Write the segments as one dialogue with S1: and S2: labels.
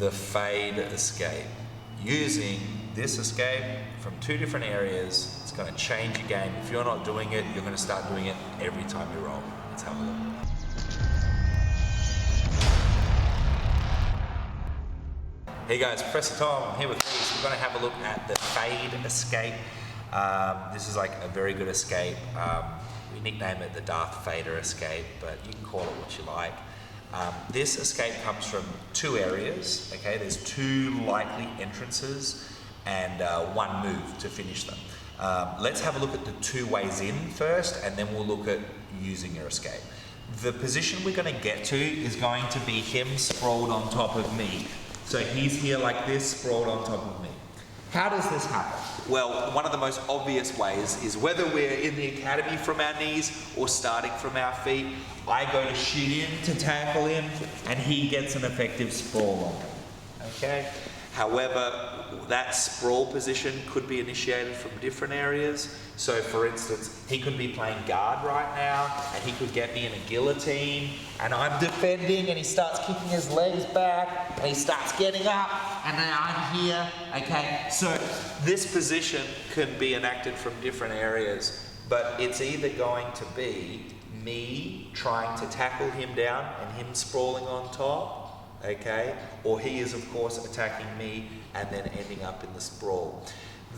S1: the fade escape. Using this escape from two different areas, it's going to change your game. If you're not doing it, you're going to start doing it every time you roll. Let's have a look. Hey guys, Prof Tom, I'm here with Reese. We're going to have a look at the fade escape. This is like a very good escape. We nickname it the Darth Vader escape, but you can call it what you like. This escape comes from two areas, okay? There's two likely entrances and one move to finish them. Let's have a look at the two ways in first, and then we'll look at using your escape. The position we're going to get to is going to be him sprawled on top of me. So he's here like this, sprawled on top of me. How does this happen? Well, one of the most obvious ways is whether we're in the academy from our knees or starting from our feet, I go to shoot him, to tackle him, and he gets an effective sprawl on him, okay? However, that sprawl position could be initiated from different areas. So for instance, he could be playing guard right now, and he could get me in a guillotine, and I'm defending, and he starts kicking his legs back, and he starts getting up, and then I'm here, okay? So this position can be enacted from different areas, but it's either going to be me trying to tackle him down and him sprawling on top, okay? Or he is, of course, attacking me and then ending up in the sprawl.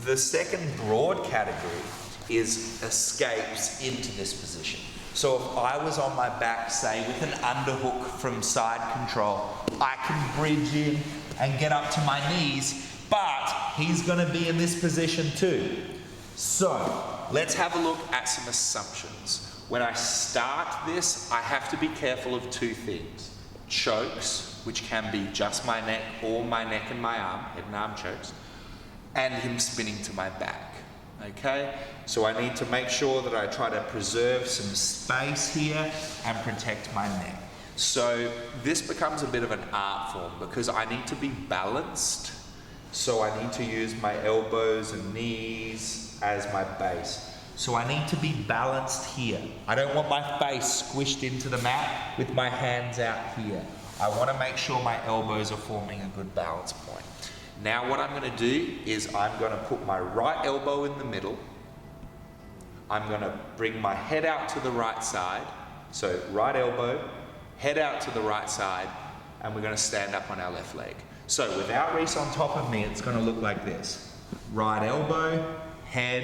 S1: The second broad category is escapes into this position. So if I was on my back, say, with an underhook from side control, I can bridge in and get up to my knees, but he's gonna be in this position too. So let's have a look at some assumptions. When I start this, I have to be careful of two things. Chokes, which can be just my neck or my neck and my arm, head and arm chokes, and him spinning to my back, okay? So I need to make sure that I try to preserve some space here and protect my neck. So this becomes a bit of an art form because I need to be balanced. So I need to use my elbows and knees as my base. So I need to be balanced here. I don't want my face squished into the mat with my hands out here. I want to make sure my elbows are forming a good balance point. Now what I'm going to do is I'm going to put my right elbow in the middle. I'm going to bring my head out to the right side. So right elbow, head out to the right side, and we're going to stand up on our left leg. So without Reese on top of me, it's going to look like this. Right elbow, head,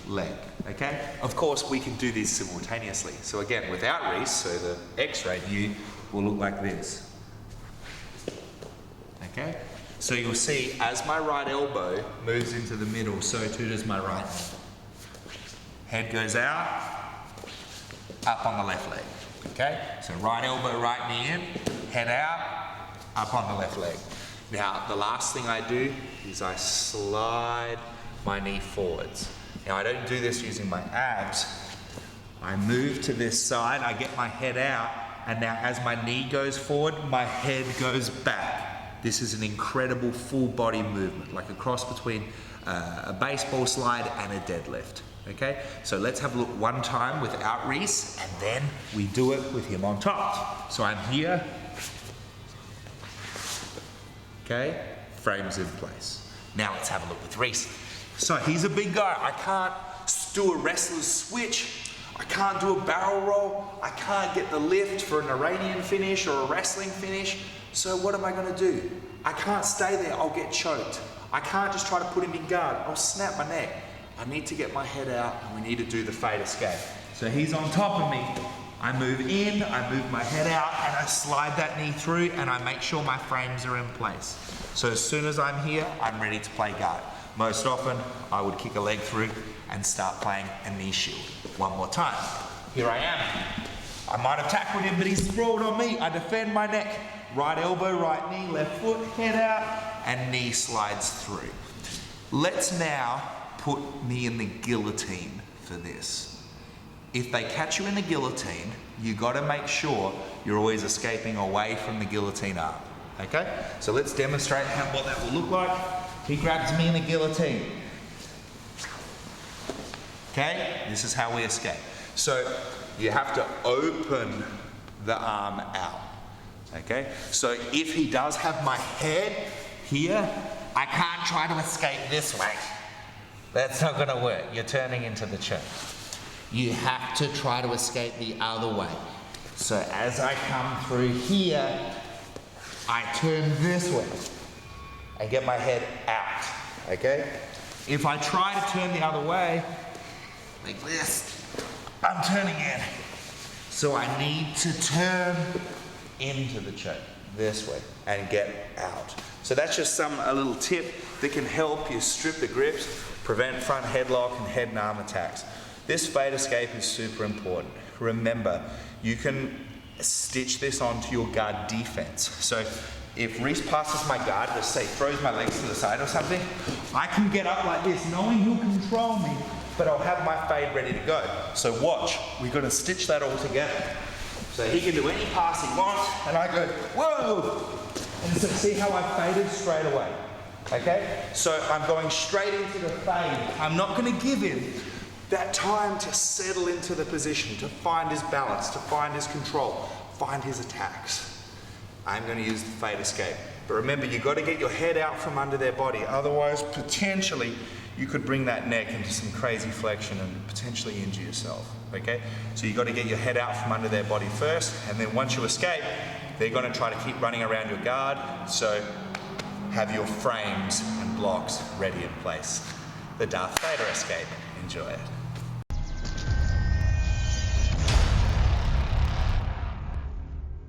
S1: leg, okay? Of course, we can do these simultaneously. So again, without Reese, so the X-ray view will look like this, okay? So you'll see as my right elbow moves into the middle, so too does my right hand. Head goes out, up on the left leg, okay? So right elbow, right knee in, head out, up on the left leg. Now, the last thing I do is I slide my knee forwards. Now, I don't do this using my abs. I move to this side, I get my head out, and now as my knee goes forward, my head goes back. This is an incredible full body movement, like a cross between a baseball slide and a deadlift, okay? So let's have a look one time without Reese, and then we do it with him on top. So I'm here, okay? Frames in place. Now let's have a look with Reese. So he's a big guy. I can't do a wrestler's switch. I can't do a barrel roll. I can't get the lift for an Iranian finish or a wrestling finish. So what am I going to do? I can't stay there. I'll get choked. I can't just try to put him in guard. I'll snap my neck. I need to get my head out, and we need to do the fade escape. So he's on top of me. I move in, I move my head out, and I slide that knee through, and I make sure my frames are in place. So as soon as I'm here, I'm ready to play guard. Most often, I would kick a leg through and start playing a knee shield. One more time. Here I am. I might have tackled him, but he's sprawled on me. I defend my neck. Right elbow, right knee, left foot, head out, and knee slides through. Let's now put me in the guillotine for this. If they catch you in the guillotine, you gotta make sure you're always escaping away from the guillotine arm. Okay? So let's demonstrate what that will look like. He grabs me in the guillotine. Okay? This is how we escape. So you have to open the arm out. Okay, so if he does have my head here, I can't try to escape this way. That's not going to work. You're turning into the choke. You have to try to escape the other way. So as I come through here, I turn this way and get my head out, okay? If I try to turn the other way, like this, I'm turning in. So I need to turn into the choke, this way, and get out. So that's just a little tip that can help you strip the grips, prevent front headlock and head and arm attacks. This fade escape is super important. Remember, you can stitch this onto your guard defense. So if Reese passes my guard, let's say throws my legs to the side or something, I can get up like this knowing he'll control me, but I'll have my fade ready to go. So watch, we're gonna stitch that all together. So he can do any pass he wants, and I go, whoa! And so see how I faded straight away, okay? So I'm going straight into the fade. I'm not gonna give him that time to settle into the position, to find his balance, to find his control, find his attacks. I'm gonna use the fade escape. But remember, you've got to get your head out from under their body, otherwise potentially you could bring that neck into some crazy flexion and potentially injure yourself, okay? So you've got to get your head out from under their body first, and then once you escape, they're going to try to keep running around your guard, so have your frames and blocks ready in place. The Darth Vader escape. Enjoy it.